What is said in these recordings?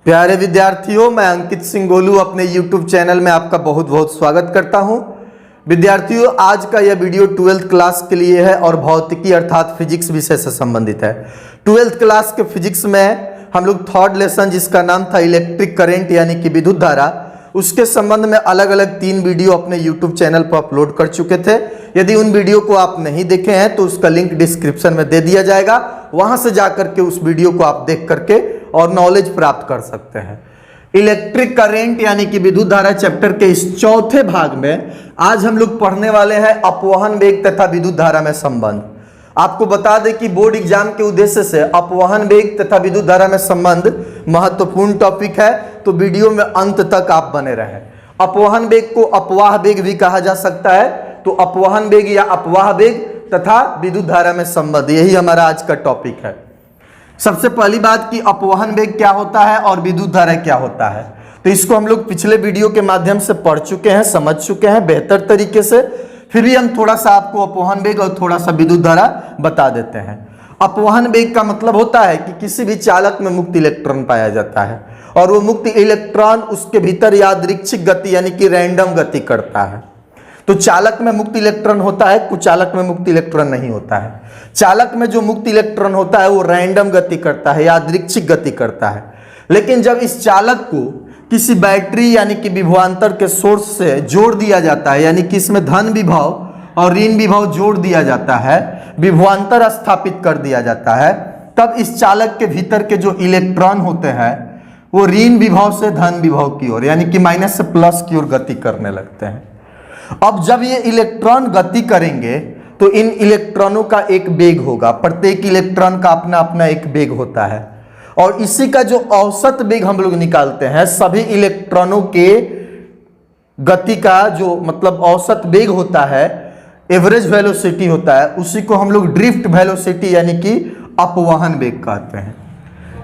प्यारे विद्यार्थियों, मैं अंकित सिंह गोलू अपने YouTube चैनल में आपका बहुत बहुत स्वागत करता हूं। विद्यार्थियों, आज का यह वीडियो 12th क्लास के लिए है और भौतिकी अर्थात फिजिक्स विषय से संबंधित है। 12th क्लास के फिजिक्स में हम लोग थर्ड लेसन जिसका नाम था इलेक्ट्रिक करंट यानी कि विद्युत धारा, उसके संबंध में अलग अलग 3 वीडियो अपने YouTube चैनल पर अपलोड कर चुके थे। यदि उन वीडियो को आप नहीं देखे हैं तो उसका लिंक डिस्क्रिप्शन में दे दिया जाएगा, वहां से जाकर के उस वीडियो को आप देख करके और नॉलेज प्राप्त कर सकते हैं। इलेक्ट्रिक करंट यानी कि विद्युत धारा चैप्टर के इस चौथे भाग में आज हम लोग पढ़ने वाले हैं अपवहन वेग तथा विद्युत धारा में संबंध। आपको बता दें कि बोर्ड एग्जाम के उद्देश्य से अपवहन वेग तथा विद्युत धारा में संबंध महत्वपूर्ण टॉपिक है, तो वीडियो में अंत तक आप बने रहें। अपवहन वेग को अपवाह वेग भी कहा जा सकता है, तो अपवहन वेग या अपवाह वेग तथा विद्युत धारा में संबंध, यही हमारा आज का टॉपिक है। सबसे पहली बात कि अपवहन वेग क्या होता है और विद्युत धारा क्या होता है, तो इसको हम लोग पिछले वीडियो के माध्यम से पढ़ चुके हैं, समझ चुके हैं बेहतर तरीके से। फिर भी हम थोड़ा सा आपको अपवहन वेग और थोड़ा सा विद्युत धारा बता देते हैं। अपवहन वेग का मतलब होता है कि किसी भी चालक में मुक्त इलेक्ट्रॉन पाया जाता है और वो मुक्त इलेक्ट्रॉन उसके भीतर यादृच्छिक गति यानी कि रैंडम गति करता है। तो चालक में मुक्त इलेक्ट्रॉन होता है, कुछ चालक में मुक्त इलेक्ट्रॉन नहीं होता है। चालक में जो मुक्त इलेक्ट्रॉन होता है वो रैंडम गति करता है, यादृच्छिक गति करता है। लेकिन जब इस चालक को किसी बैटरी यानी कि विभवांतर के सोर्स से जोड़ दिया जाता है, यानी कि इसमें धन विभव और ऋण विभव जोड़ दिया जाता है, विभवांतर स्थापित कर दिया जाता है, तब इस चालक के भीतर के जो इलेक्ट्रॉन होते हैं वो ऋण विभव से धन विभव की ओर यानी कि माइनस से प्लस की ओर गति करने लगते हैं। अब जब ये इलेक्ट्रॉन गति करेंगे तो इन इलेक्ट्रॉनों का एक वेग होगा, प्रत्येक इलेक्ट्रॉन का अपना अपना एक वेग होता है और इसी का जो औसत वेग हम लोग निकालते हैं, सभी इलेक्ट्रॉनों के गति का जो मतलब औसत वेग होता है, एवरेज वेलोसिटी होता है, उसी को हम लोग ड्रिफ्ट वेलोसिटी यानी कि अपवहन वेग कहते हैं।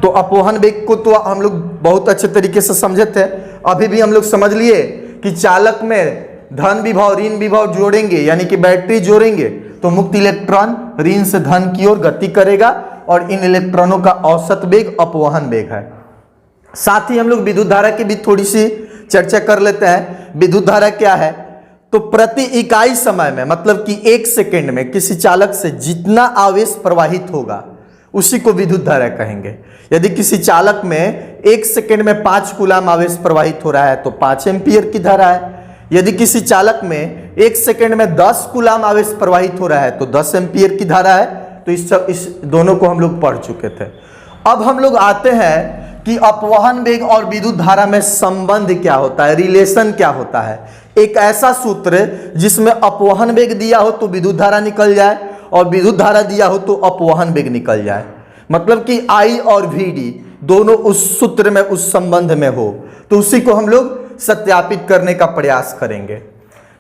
तो अपवहन वेग को तो हम लोग बहुत अच्छे तरीके से समझे थे, अभी भी हम लोग समझ लिए कि चालक में धन विभव ऋण विभव जोड़ेंगे यानी कि बैटरी जोड़ेंगे तो मुक्त इलेक्ट्रॉन ऋण से धन की ओर गति करेगा और इन इलेक्ट्रॉनों का औसत वेग अपवहन वेग है। साथ ही हम लोग विद्युत धारा की भी थोड़ी सी चर्चा कर लेते हैं। विद्युत धारा क्या है, तो प्रति इकाई समय में मतलब कि 1 सेकेंड में किसी चालक से जितना आवेश प्रवाहित होगा उसी को विद्युत धारा कहेंगे। यदि किसी चालक में 1 सेकेंड में 5 कूलाम आवेश प्रवाहित हो रहा है तो 5 एम्पीयर की धारा है। यदि किसी चालक में 1 सेकेंड में 10 कूलाम आवेश प्रवाहित हो रहा है तो 10 एम्पीयर की धारा है। तो इस दोनों को हम लोग पढ़ चुके थे। अब हम लोग आते हैं कि अपवहन वेग और विद्युत धारा में संबंध क्या होता है, रिलेशन क्या होता है। एक ऐसा सूत्र जिसमें अपवहन वेग दिया हो तो विद्युत धारा निकल जाए और विद्युत धारा दिया हो तो अपवहन वेग निकल जाए, मतलब कि I और VD दोनों उस सूत्र में उस संबंध में हो, तो उसी को हम लोग सत्यापित करने का प्रयास करेंगे।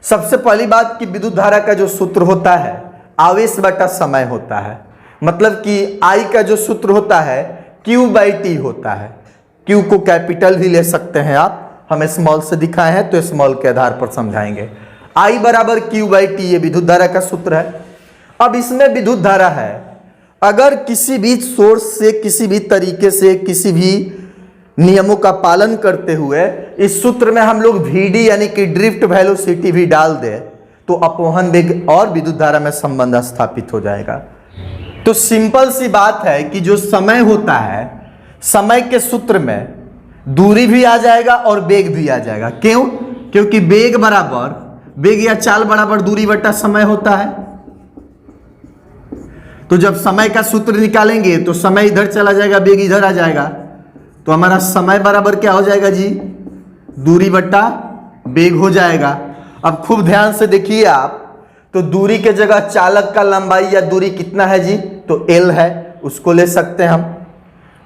सबसे पहली बात कि विद्युत धारा का जो सूत्र होता है आवेश बटा समय होता है, मतलब कि I का जो सूत्र होता है Q/T होता है। Q को कैपिटल भी ले सकते हैं आप, हम स्मॉल से दिखाए हैं तो स्मॉल के आधार पर समझाएंगे। I बराबर Q/T ये विद्युत धारा का सूत्र है। अब इसमें विद्युत धारा है, अगर किसी भी सोर्स से किसी भी तरीके से किसी भी नियमों का पालन करते हुए इस सूत्र में हम लोग VD यानी कि ड्रिफ्ट वेलोसिटी भी डाल दे तो अपवहन वेग और विद्युत धारा में संबंध स्थापित हो जाएगा। तो सिंपल सी बात है कि जो समय होता है, समय के सूत्र में दूरी भी आ जाएगा और वेग भी आ जाएगा। क्यों? क्योंकि वेग या चाल बराबर दूरी बटा समय होता है। तो जब समय का सूत्र निकालेंगे तो समय इधर चला जाएगा, वेग इधर आ जाएगा, तो हमारा समय बराबर क्या हो जाएगा जी, दूरी बट्टा वेग हो जाएगा। अब खूब ध्यान से देखिए आप, तो दूरी के जगह चालक का लंबाई या दूरी कितना है जी, तो L है, उसको ले सकते हैं हम।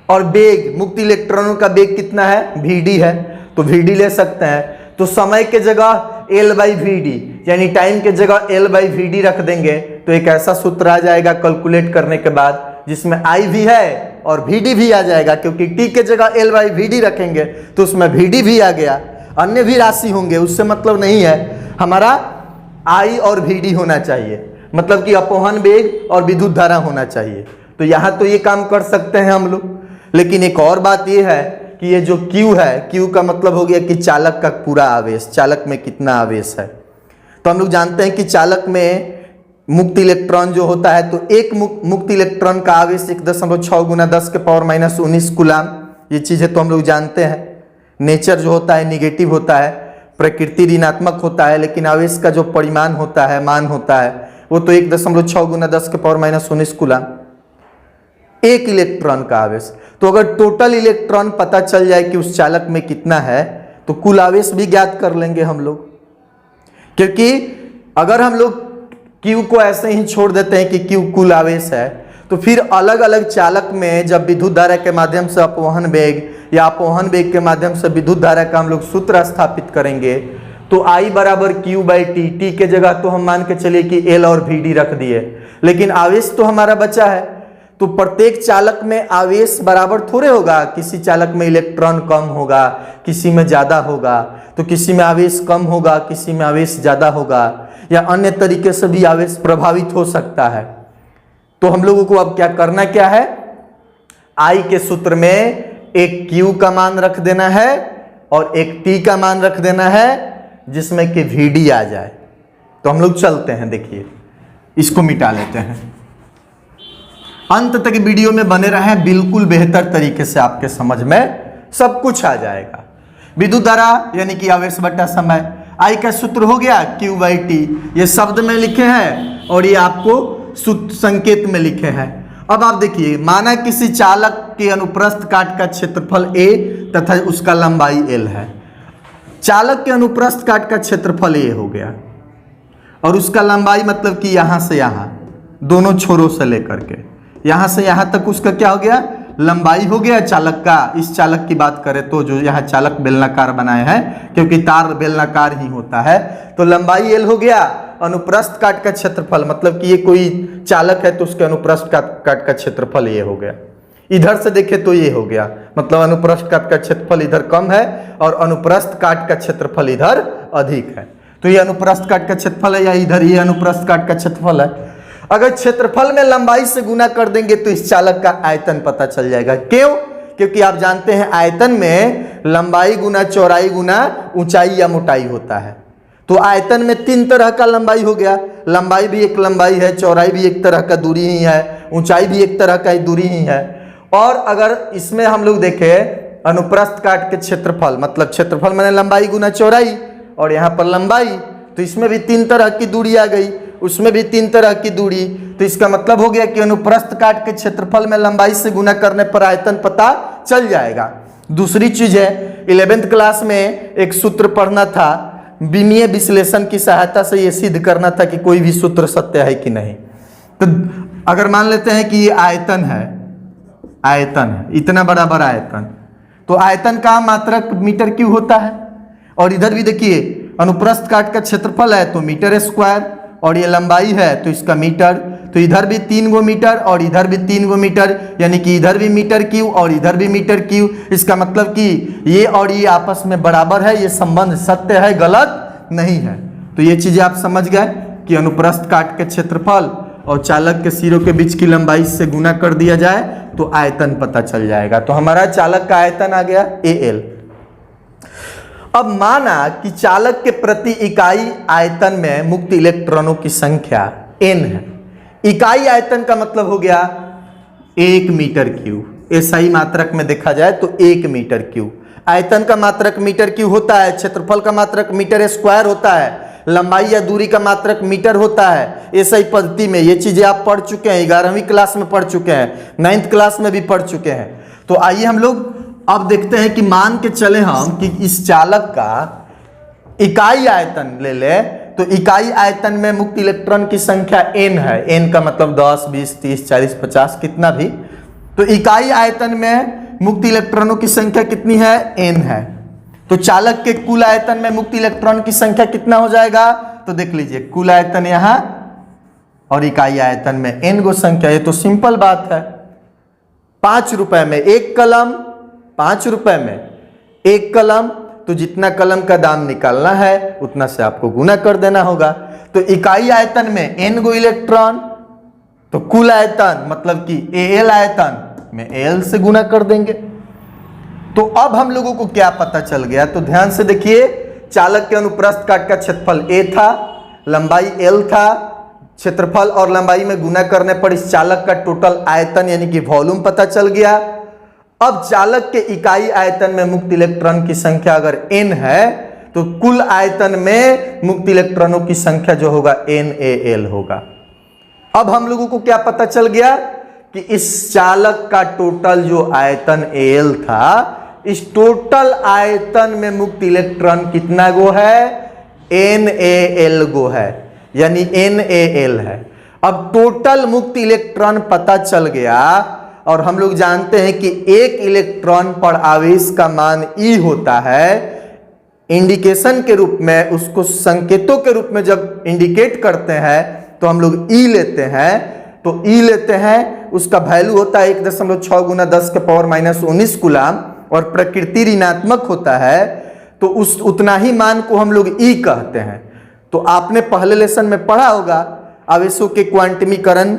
और वेग मुक्त इलेक्ट्रॉनों का वेग कितना है, VD है, तो VD ले सकते हैं। तो समय के जगह L/VD यानी टाइम के जगह L/VD रख देंगे तो एक ऐसा सूत्र आ जाएगा कैलकुलेट करने के बाद जिसमें I भी है और VD भी आ जाएगा, क्योंकि T के जगह L/VD रखेंगे तो उसमें VD भी आ गया। अन्य भी राशि होंगे, उससे मतलब नहीं है, हमारा I और VD होना चाहिए, मतलब कि अपवहन वेग और विद्युत धारा होना चाहिए। तो यहाँ तो ये काम कर सकते हैं हम लोग। लेकिन एक और बात यह है कि ये जो Q है, Q का मतलब हो गया कि चालक का पूरा आवेश, चालक में कितना आवेश है। तो हम लोग जानते हैं कि चालक में मुक्त इलेक्ट्रॉन जो होता है, तो एक मुक्त इलेक्ट्रॉन का आवेश 1.6 गुना 10 के पावर -19 कूलाम। ये चीजें तो हम लोग जानते हैं। नेचर जो होता है निगेटिव होता है, प्रकृति ऋणात्मक होता है, लेकिन आवेश का जो परिमाण होता है, मान होता है, वो तो 1.6 गुना 10 के पावर -19 कूलाम, एक इलेक्ट्रॉन का आवेश। तो अगर टोटल इलेक्ट्रॉन पता चल जाए कि उस चालक में कितना है, तो कुल आवेश भी ज्ञात कर लेंगे हम लोग। क्योंकि अगर हम लोग Q को ऐसे ही छोड़ देते हैं कि Q कुल आवेश है, तो फिर अलग अलग चालक में जब विद्युत धारा के माध्यम से अपवहन वेग या अपवहन वेग के माध्यम से विद्युत धारा का हम लोग सूत्र स्थापित करेंगे, तो I बराबर Q/T, T के जगह तो हम मान के चलिए कि L और VD रख दिए, लेकिन आवेश तो हमारा बचा है। तो प्रत्येक चालक में आवेश बराबर थोड़े होगा, किसी चालक में इलेक्ट्रॉन कम होगा, किसी में ज्यादा होगा, तो किसी में आवेश कम होगा, किसी में आवेश ज्यादा होगा, या अन्य तरीके से भी आवेश प्रभावित हो सकता है। तो हम लोगों को अब क्या करना क्या है, I के सूत्र में एक Q का मान रख देना है और एक T का मान रख देना है, जिसमें कि VD आ जाए। तो हम लोग चलते हैं, देखिए इसको मिटा लेते हैं। अंत तक वीडियो में बने रहें, बिल्कुल बेहतर तरीके से आपके समझ में सब कुछ आ जाएगा। विद्युत धारा यानी कि आवेश बटा समय, I का सूत्र हो गया Q/T, ये शब्द में लिखे हैं और ये आपको संकेत में लिखे हैं। अब आप देखिए, माना किसी चालक के अनुप्रस्थ काट का क्षेत्रफल A तथा उसका लंबाई L है। चालक के अनुप्रस्थ काट का क्षेत्रफल A हो गया और उसका लंबाई मतलब कि यहां से यहां, दोनों छोरों से लेकर के यहां से यहां तक उसका क्या हो गया, लंबाई हो गया चालक का। इस चालक की बात करें तो जो यहाँ चालक बेलनाकार बनाए हैं, क्योंकि तार बेलनाकार ही होता है, तो लंबाई L हो गया। अनुप्रस्थ काट का क्षेत्रफल मतलब कि ये कोई चालक है तो उसके अनुप्रस्थ काट का क्षेत्रफल ये हो गया। इधर से देखे तो ये हो गया, मतलब अनुप्रस्थ काट का क्षेत्रफल इधर कम है और अनुप्रस्थ काट का क्षेत्रफल इधर अधिक है। तो ये अनुप्रस्थ काट का क्षेत्रफल है, या इधर ये अनुप्रस्थ काट का क्षेत्रफल है। अगर क्षेत्रफल में लंबाई से गुना कर देंगे तो इस चालक का आयतन पता चल जाएगा। क्यों? क्योंकि आप जानते हैं आयतन में लंबाई गुना चौड़ाई गुना ऊंचाई या मोटाई होता है। तो आयतन में 3 तरह का लंबाई हो गया, लंबाई भी एक लंबाई है, चौड़ाई भी एक तरह का दूरी ही है, ऊंचाई भी एक तरह का दूरी ही है। और अगर इसमें हम लोग देखें अनुप्रस्थ काट के क्षेत्रफल, मतलब क्षेत्रफल मैंने लंबाई गुना चौड़ाई, और यहाँ पर लंबाई, तो इसमें भी 3 तरह की दूरी आ गई, उसमें भी 3 तरह की दूरी। तो इसका मतलब हो गया कि अनुप्रस्थ काट के क्षेत्रफल में लंबाई से गुना करने पर आयतन पता चल जाएगा। दूसरी चीज है, 11th क्लास में एक सूत्र पढ़ना था, विमीय विश्लेषण की सहायता से यह सिद्ध करना था कि कोई भी सूत्र सत्य है कि नहीं। तो अगर मान लेते हैं कि ये आयतन है, इतना बराबर आयतन, तो आयतन का मात्रक मीटर क्यूब होता है। और इधर भी देखिए अनुप्रस्थ काट का क्षेत्रफल है तो मीटर स्क्वायर, और ये लंबाई है तो इसका मीटर, तो इधर भी 3 गो मीटर और इधर भी 3 गो मीटर, यानी कि इधर भी मीटर क्यूब और इधर भी मीटर क्यूब। इसका मतलब कि ये और ये आपस में बराबर है, ये संबंध सत्य है, गलत नहीं है। तो ये चीजें आप समझ गए कि अनुप्रस्थ काट के क्षेत्रफल और चालक के सिरों के बीच की लंबाई से गुना कर दिया जाए तो आयतन पता चल जाएगा। तो हमारा चालक का आयतन आ गया AL। अब माना कि चालक के प्रति इकाई आयतन में मुक्त इलेक्ट्रॉनों की संख्या n है। इकाई आयतन का मतलब हो गया 1 मीटर क्यूब। SI मात्रक में देखा जाए तो 1 मीटर क्यूब। आयतन का मात्रक मीटर क्यूब होता है, क्षेत्रफल का मात्रक मीटर स्क्वायर होता है, लंबाई या दूरी का मात्रक मीटर होता है। SI पद्धति में ये चीजें आप पढ़ चुके हैं, 11वीं क्लास में पढ़ चुके हैं, 9th क्लास में भी पढ़ चुके हैं। तो आइए हम लोग अब देखते हैं कि मान के चले हम कि इस चालक का इकाई आयतन ले ले, तो इकाई आयतन में मुक्त इलेक्ट्रॉन की संख्या n है। n का मतलब 10, 20, 30, 40, 50 कितना भी। तो इकाई आयतन में मुक्त इलेक्ट्रॉनों की संख्या कितनी है? n है। तो चालक के कुल आयतन में मुक्त इलेक्ट्रॉन की संख्या कितना हो जाएगा? तो देख लीजिए, कुल आयतन यहां और इकाई आयतन में n गो संख्या। ये तो सिंपल बात है। 5 रुपए में 1 कलम, 5 रुपए में 1 कलम, तो जितना कलम का दाम निकालना है उतना से आपको गुना कर देना होगा। तो इकाई आयतन में n गो इलेक्ट्रॉन, तो कुल आयतन मतलब कि AL आयतन में AL से गुना कर देंगे। तो अब हम लोगों को क्या पता चल गया, तो ध्यान से देखिए, चालक के अनुप्रस्थ काट का क्षेत्रफल a था, लंबाई l था, क्षेत्रफल और लंबाई में गुना करने पर इस चालक का टोटल आयतन यानी कि वॉल्यूम पता चल गया। अब चालक के इकाई आयतन में मुक्त इलेक्ट्रॉन की संख्या अगर n है तो कुल आयतन में मुक्त इलेक्ट्रॉनों की संख्या जो होगा NaL होगा। अब हम लोगों को क्या पता चल गया कि इस चालक का टोटल जो आयतन Al था, इस टोटल आयतन में मुक्त इलेक्ट्रॉन कितना गो है, NaL गो है, यानी NaL है। अब टोटल मुक्त इलेक्ट्रॉन पता चल गया और हम लोग जानते हैं कि एक इलेक्ट्रॉन पर आवेश का मान E होता है। इंडिकेशन के रूप में, उसको संकेतों के रूप में जब इंडिकेट करते हैं तो हम लोग E लेते हैं, तो E लेते हैं, उसका वैल्यू होता है 1.6 गुना 10 के पावर -19 कूलम और प्रकृति ऋणात्मक होता है, तो उस उतना ही मान को हम लोग E कहते हैं। तो आपने पहले लेसन में पढ़ा होगा आवेशों के क्वांटमीकरण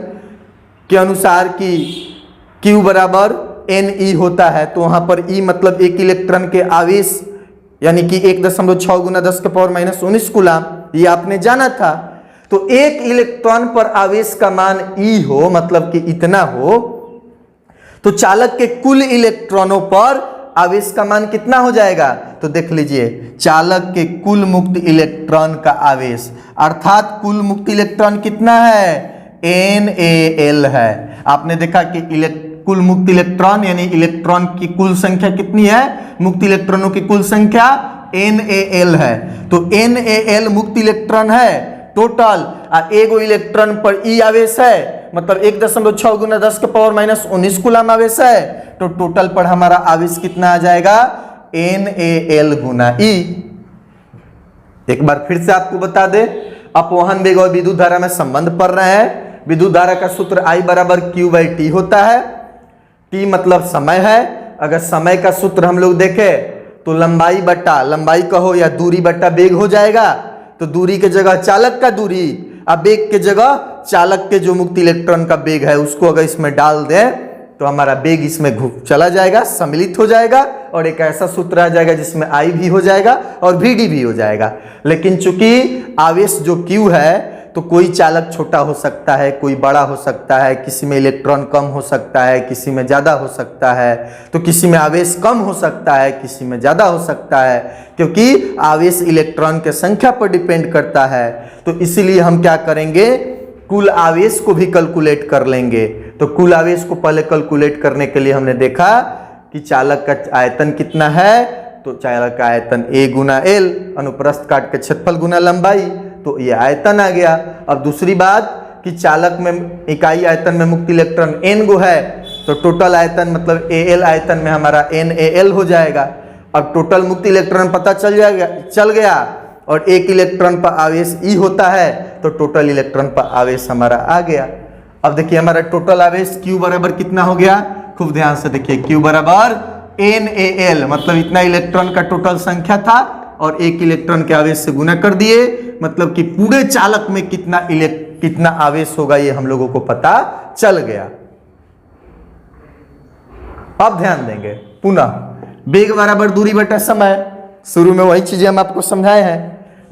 के अनुसार कि Q बराबर Ne होता है, तो वहां पर E मतलब एक इलेक्ट्रॉन के आवेश यानी कि 1.6 गुना 10 के पावर -19 कूलम, ये आपने जाना था। तो एक इलेक्ट्रॉन पर आवेश का मान E हो, मतलब कि इतना हो, तो चालक के कुल इलेक्ट्रॉनों पर आवेश का मान कितना हो जाएगा, तो देख लीजिए, चालक के कुल मुक्त इलेक्ट्रॉन का आवेश अर्थात कुल मुक्त इलेक्ट्रॉन कितना है, NaL है। आपने देखा कि कुल मुक्त इलेक्ट्रॉन यानी इलेक्ट्रॉन की कुल संख्या कितनी है, मुक्त इलेक्ट्रॉनों की कुल संख्या NaL है। तो NaL मुक्त इलेक्ट्रॉन है टोटल, और एगो इलेक्ट्रॉन पर E आवेश है, मतलब 1.6 गुना 10 के पावर -19 कूलम आवेश है, तो टोटल पर हमारा आवेश कितना आ जाएगा, NaL गुना E। एक बार फिर से आपको बता दे, अपवहन वेग और विद्युत धारा में संबंध पढ़ रहे हैं। विद्युत धारा का सूत्र I बराबर Q/T होता है। T मतलब समय है। अगर समय का सूत्र हम लोग देखें तो लंबाई बटा, लंबाई कहो या दूरी बटा वेग हो जाएगा। तो दूरी के जगह चालक का दूरी, अब वेग के जगह चालक के जो मुक्त इलेक्ट्रॉन का वेग है उसको अगर इसमें डाल दें तो हमारा वेग इसमें घुस चला जाएगा, सम्मिलित हो जाएगा और एक ऐसा सूत्र आ जाएगा जिसमें I भी हो जाएगा और Vd भी हो जाएगा। लेकिन चूंकि आवेश जो Q है, तो कोई चालक छोटा हो सकता है, कोई बड़ा हो सकता है, किसी में इलेक्ट्रॉन कम हो सकता है, किसी में ज़्यादा हो सकता है, तो किसी में आवेश कम हो सकता है, किसी में ज़्यादा हो सकता है, क्योंकि आवेश इलेक्ट्रॉन के संख्या पर डिपेंड करता है। तो इसीलिए हम क्या करेंगे, कुल आवेश को भी कैलकुलेट कर लेंगे। तो कुल आवेश को पहले कैलकुलेट करने के लिए हमने देखा कि चालक का आयतन कितना है, तो चालक का आयतन A गुना L, अनुप्रस्थ काट के क्षेत्रफल गुना लंबाई, तो ये आयतन आ गया। अब दूसरी बात कि चालक में इकाई आयतन में मुक्त इलेक्ट्रॉन N गो है, तो टोटल आयतन मतलब Al आयतन में हमारा NaL हो जाएगा। अब टोटल मुक्त इलेक्ट्रॉन पता चल गया और एक इलेक्ट्रॉन पर आवेश E होता है, तो टोटल इलेक्ट्रॉन पर आवेश हमारा आ गया। अब देखिए हमारा टोटल आवेश Q बराबर कितना हो गया, खूब ध्यान से देखिए, Q बराबर NaL, मतलब इतना इलेक्ट्रॉन का टोटल संख्या था और एक इलेक्ट्रॉन के आवेश से गुना कर दिए, मतलब कि पूरे चालक में कितना आवेश होगा ये हम लोगों को पता चल गया। अब ध्यान देंगे पुनः, वेग बराबर दूरी बटा समय, शुरू में वही चीजें हम आपको समझाए हैं,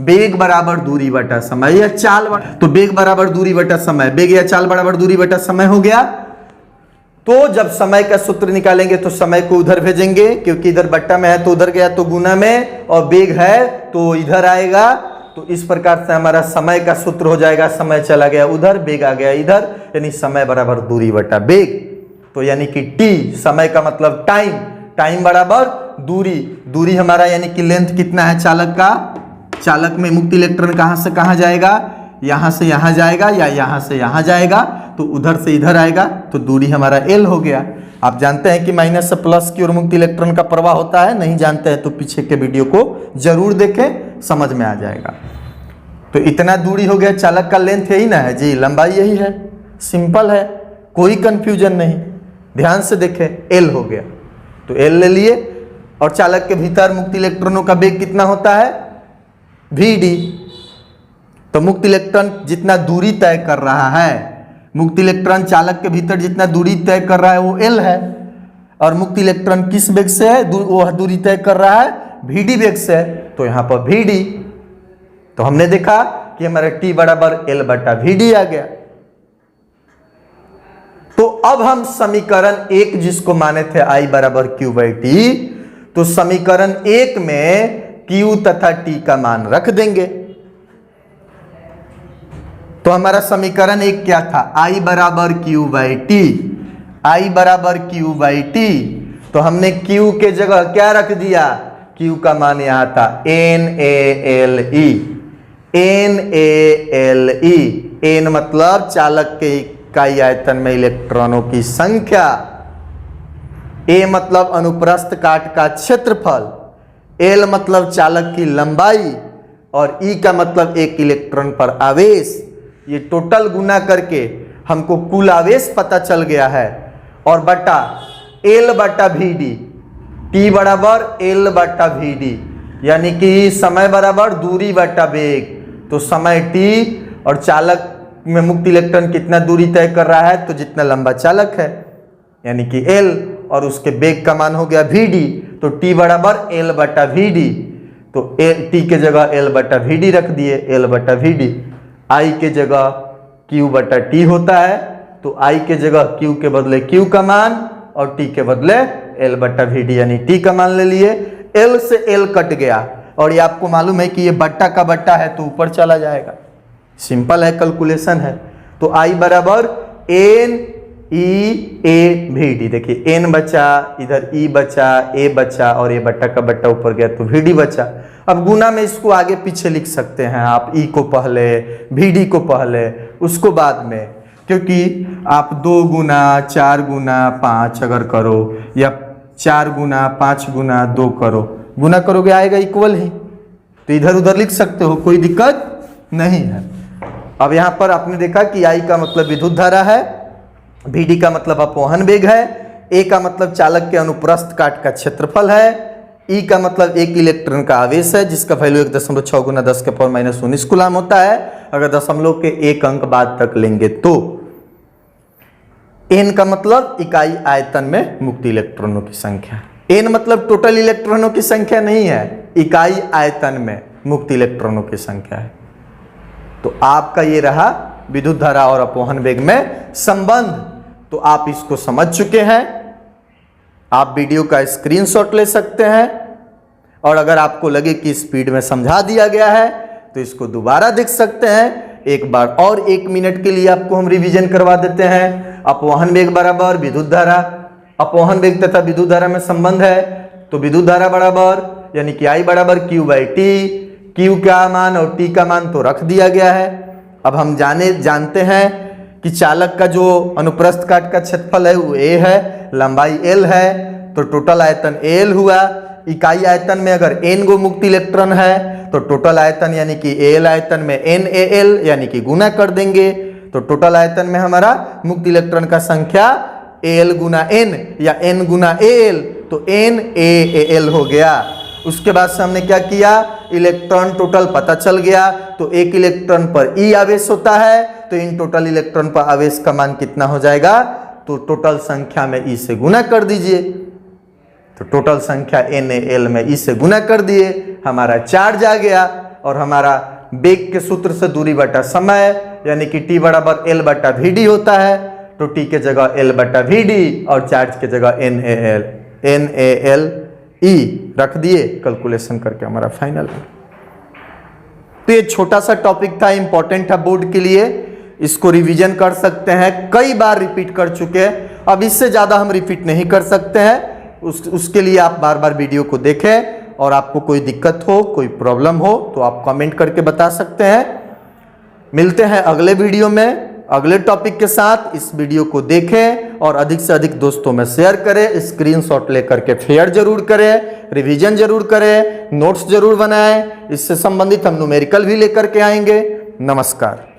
वेग बराबर दूरी बटा समय या चाल, तो वेग बराबर दूरी बटा समय, वेग या चाल बराबर दूरी बटा समय हो गया। तो जब समय का सूत्र निकालेंगे तो समय को उधर भेजेंगे, क्योंकि इधर बट्टा में है तो उधर गया तो गुना में, और वेग है तो इधर आएगा। तो इस प्रकार से हमारा समय का सूत्र हो जाएगा, समय चला गया उधर, वेग आ गया इधर, यानी समय बराबर दूरी बटा वेग। तो यानी कि T समय का मतलब टाइम, टाइम बराबर दूरी, दूरी हमारा यानी कि लेंथ कितना है चालक का, चालक में मुक्त इलेक्ट्रॉन कहां से कहां जाएगा, यहां से यहां जाएगा या यहां से यहां जाएगा, तो उधर से इधर आएगा, तो दूरी हमारा L हो गया। आप जानते हैं कि माइनस से प्लस की ओर मुक्त इलेक्ट्रॉन का प्रवाह होता है, नहीं जानते हैं तो पीछे के वीडियो को जरूर देखें, समझ में आ जाएगा। तो इतना दूरी हो गया, चालक का लेंथ यही ना है जी, लंबाई यही है, सिंपल है, कोई कंफ्यूजन नहीं। ध्यान से देखें, L हो गया, तो L ले लिए, और चालक के भीतर मुक्त इलेक्ट्रॉनों का वेग कितना होता है, Vd। तो मुक्त इलेक्ट्रॉन जितना दूरी तय कर रहा है, मुक्त इलेक्ट्रॉन चालक के भीतर जितना दूरी तय कर रहा है वो L है। और मुक्त इलेक्ट्रॉन किस वेग से है, वो दूरी तय कर रहा है vd वेग से है, तो यहां पर vd, तो हमने देखा कि हमारा t बराबर l बटा vd आ गया। तो अब हम समीकरण 1 जिसको माने थे I बराबर q बाई टी, तो समीकरण 1 में q तथा t का मान रख देंगे। तो हमारा समीकरण 1 क्या था, I बराबर q बाई टी, I बराबर q बाई टी, तो हमने q के जगह क्या रख दिया, q का मान यहां था NaLe, NaLe, n मतलब चालक के इकाई आयतन में इलेक्ट्रॉनों की संख्या, a मतलब अनुप्रस्थ काट का क्षेत्रफल, l मतलब चालक की लंबाई और e का मतलब एक इलेक्ट्रॉन पर आवेश। ये टोटल गुना करके हमको कुल आवेश पता चल गया है, और बटा l बटा vd, t बराबर l बटा vd, यानी कि समय बराबर दूरी बटा वेग। तो समय t और चालक में मुक्त इलेक्ट्रॉन कितना दूरी तय कर रहा है, तो जितना लंबा चालक है यानी कि l, और उसके वेग का मान हो गया vd, तो t बराबर l बटा vd, तो t के जगह l बटा vd रख दिए, l बटा vd। I के जगह q बटा t होता है, तो I के जगह q के बदले q का मान और t के बदले l बटा vd यानी t का मान ले लिए। l से l कट गया, और ये आपको मालूम है कि ये बट्टा का बट्टा है तो ऊपर चला जाएगा, सिंपल है, कैलकुलेशन है। तो I बराबर n e a vd, देखिए n बचा, इधर e बचा, a बचा, और ये बट्टा का बट्टा ऊपर गया तो vd बचा। अब गुना में इसको आगे पीछे लिख सकते हैं आप, e को पहले, vd को पहले, उसको बाद में, क्योंकि आप 2 गुना 4 गुना 5 अगर करो, या 4 गुना 5 गुना 2 करो, गुना करोगे आएगा इक्वल ही, तो इधर उधर लिख सकते हो, कोई दिक्कत नहीं है। अब यहां पर आपने देखा कि I का मतलब विद्युत धारा है, vd का मतलब अपवहन वेग है, a का मतलब चालक के अनुप्रस्थ काट का क्षेत्रफल है, e का मतलब एक इलेक्ट्रॉन का आवेश है जिसका वैल्यू 1.6 गुना 10 के पावर माइनस 19 कूलम होता है, अगर दशमलव के एक अंक बाद तक लेंगे तो। n का मतलब इकाई आयतन में मुक्त इलेक्ट्रॉनों की संख्या, n मतलब टोटल इलेक्ट्रॉनों की संख्या नहीं है, इकाई आयतन में मुक्त इलेक्ट्रॉनों की संख्या है। तो आपका ये रहा विद्युत धारा और अपवहन वेग में संबंध। तो आप इसको समझ चुके हैं, आप वीडियो का स्क्रीनशॉट ले सकते हैं, और अगर आपको लगे कि स्पीड में समझा दिया गया है तो इसको दोबारा देख सकते हैं एक बार, और 1 मिनट के लिए आपको हम रिवीजन करवा देते हैं। अपवहन वेग बराबर विद्युत धारा, अपवहन वेग तथा विद्युत धारा में संबंध है, तो विद्युत धारा बराबर यानी कि I बराबर q बाई टी, q का मान और t का मान तो रख दिया गया है। अब हम जानते हैं कि चालक का जो अनुप्रस्थ काट का क्षेत्रफल है वो a है, लंबाई l है, तो टोटल आयतन al हुआ। इकाई आयतन में अगर n गो मुक्त इलेक्ट्रॉन है तो टोटल आयतन यानी कि al आयतन में NaL यानी कि गुना कर देंगे, तो टोटल आयतन में हमारा मुक्त इलेक्ट्रॉन का संख्या Al गुना n या n गुना Al, तो NaAl हो गया। उसके बाद से हमने क्या किया, इलेक्ट्रॉन टोटल पता चल गया, तो एक इलेक्ट्रॉन पर E आवेश होता है, तो इन टोटल इलेक्ट्रॉन पर आवेश का मान कितना हो जाएगा, तो टोटल संख्या में E से गुना कर दीजिए, तो टोटल संख्या NaL में E से गुना कर दिए, हमारा चार्ज आ गया, और हमारा वेग के सूत्र से दूरी बटा समय यानी कि T बराबर L बटा Vd होता है, तो T के जगह L बटा Vd और चार्ज के जगह NaLe रख दिए, कैलकुलेशन करके हमारा फाइनल। तो ये छोटा सा टॉपिक था, इंपॉर्टेंट था बोर्ड के लिए, इसको रिवीजन कर सकते हैं, कई बार रिपीट कर चुके हैं, अब इससे ज्यादा हम रिपीट नहीं कर सकते हैं। उसके लिए आप बार बार वीडियो को देखें, और आपको कोई दिक्कत हो, कोई प्रॉब्लम हो तो आप कमेंट करके बता सकते हैं। मिलते हैं अगले वीडियो में अगले टॉपिक के साथ। इस वीडियो को देखें और अधिक से अधिक दोस्तों में शेयर करें, स्क्रीनशॉट लेकर के शेयर जरूर करें, रिवीजन जरूर करें, नोट्स जरूर बनाएं। इससे संबंधित हम न्यूमेरिकल भी लेकर के आएंगे। नमस्कार।